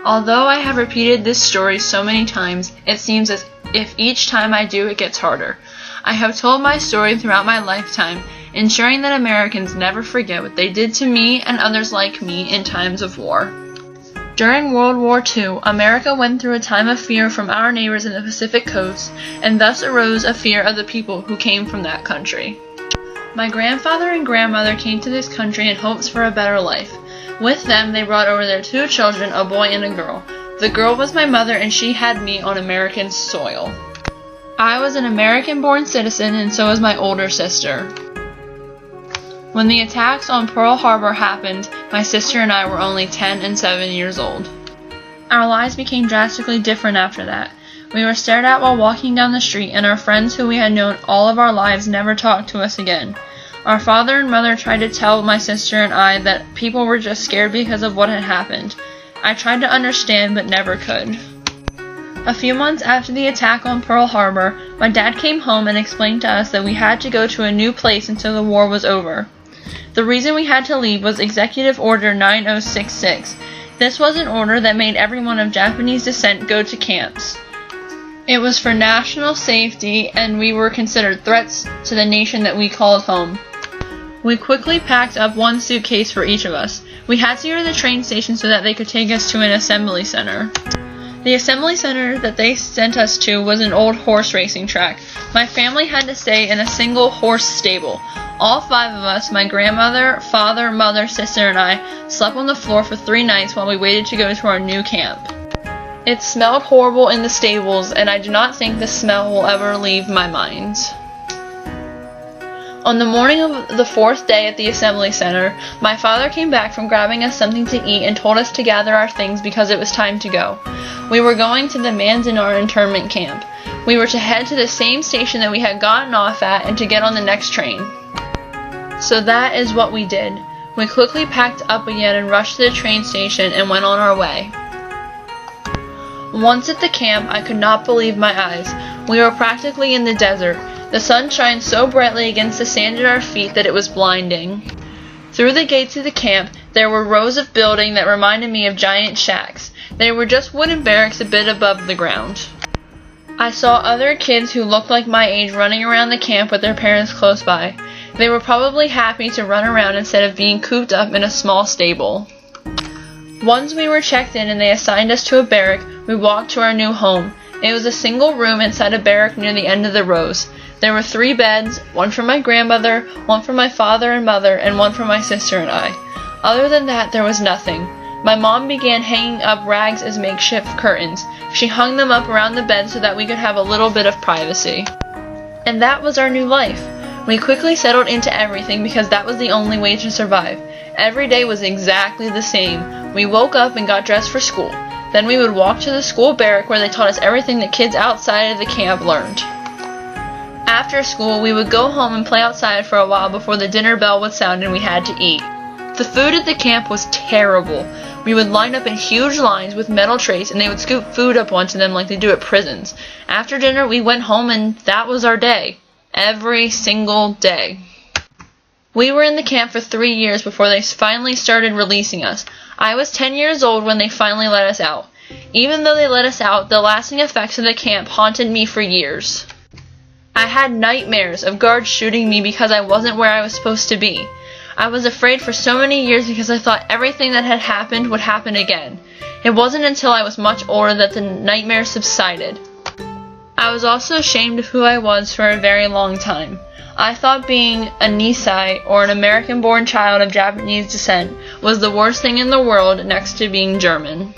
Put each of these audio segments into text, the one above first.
Although I have repeated this story so many times, it seems as if each time I do it gets harder. I have told my story throughout my lifetime, ensuring that Americans never forget what they did to me and others like me in times of war. During World War II, America went through a time of fear from our neighbors in the Pacific Coast, and thus arose a fear of the people who came from that country. My grandfather and grandmother came to this country in hopes for a better life. With them, they brought over their 2 children, a boy and a girl. The girl was my mother, and she had me on American soil. I was an American-born citizen, and so was my older sister. When the attacks on Pearl Harbor happened, my sister and I were only 10 and 7 years old. Our lives became drastically different after that. We were stared at while walking down the street, and our friends who we had known all of our lives never talked to us again. Our father and mother tried to tell my sister and I that people were just scared because of what had happened. I tried to understand, but never could. A few months after the attack on Pearl Harbor, my dad came home and explained to us that we had to go to a new place until the war was over. The reason we had to leave was Executive Order 9066. This was an order that made everyone of Japanese descent go to camps. It was for national safety, and we were considered threats to the nation that we called home. We quickly packed up 1 suitcase for each of us. We had to go to the train station so that they could take us to an assembly center. The assembly center that they sent us to was an old horse racing track. My family had to stay in a single horse stable. All 5 of us, my grandmother, father, mother, sister, and I, slept on the floor for 3 nights while we waited to go to our new camp. It smelled horrible in the stables, and I do not think the smell will ever leave my mind. On the morning of the 4th day at the assembly center, my father came back from grabbing us something to eat and told us to gather our things because it was time to go. We were going to the Manzanar internment camp. We were to head to the same station that we had gotten off at and to get on the next train. So that is what we did. We quickly packed up again and rushed to the train station and went on our way. Once at the camp, I could not believe my eyes. We were practically in the desert. The sun shined so brightly against the sand at our feet that it was blinding. Through the gates of the camp, there were rows of buildings that reminded me of giant shacks. They were just wooden barracks a bit above the ground. I saw other kids who looked like my age running around the camp with their parents close by. They were probably happy to run around instead of being cooped up in a small stable. Once we were checked in and they assigned us to a barrack, we walked to our new home. It was a single room inside a barrack near the end of the rows. There were 3 beds, 1 for my grandmother, 1 for my father and mother, and 1 for my sister and I. Other than that, there was nothing. My mom began hanging up rags as makeshift curtains. She hung them up around the bed so that we could have a little bit of privacy. And that was our new life. We quickly settled into everything because that was the only way to survive. Every day was exactly the same. We woke up and got dressed for school. Then we would walk to the school barrack where they taught us everything the kids outside of the camp learned. After school, we would go home and play outside for a while before the dinner bell would sound and we had to eat. The food at the camp was terrible. We would line up in huge lines with metal trays and they would scoop food up onto them like they do at prisons. After dinner, we went home and that was our day. Every single day. We were in the camp for 3 years before they finally started releasing us. I was 10 years old when they finally let us out. Even though they let us out, the lasting effects of the camp haunted me for years. I had nightmares of guards shooting me because I wasn't where I was supposed to be. I was afraid for so many years because I thought everything that had happened would happen again. It wasn't until I was much older that the nightmares subsided. I was also ashamed of who I was for a very long time. I thought being a Nisei, or an American-born child of Japanese descent, was the worst thing in the world next to being German.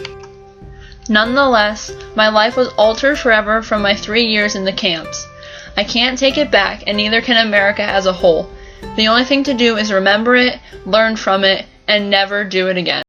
Nonetheless, my life was altered forever from my 3 years in the camps. I can't take it back, and neither can America as a whole. The only thing to do is remember it, learn from it, and never do it again.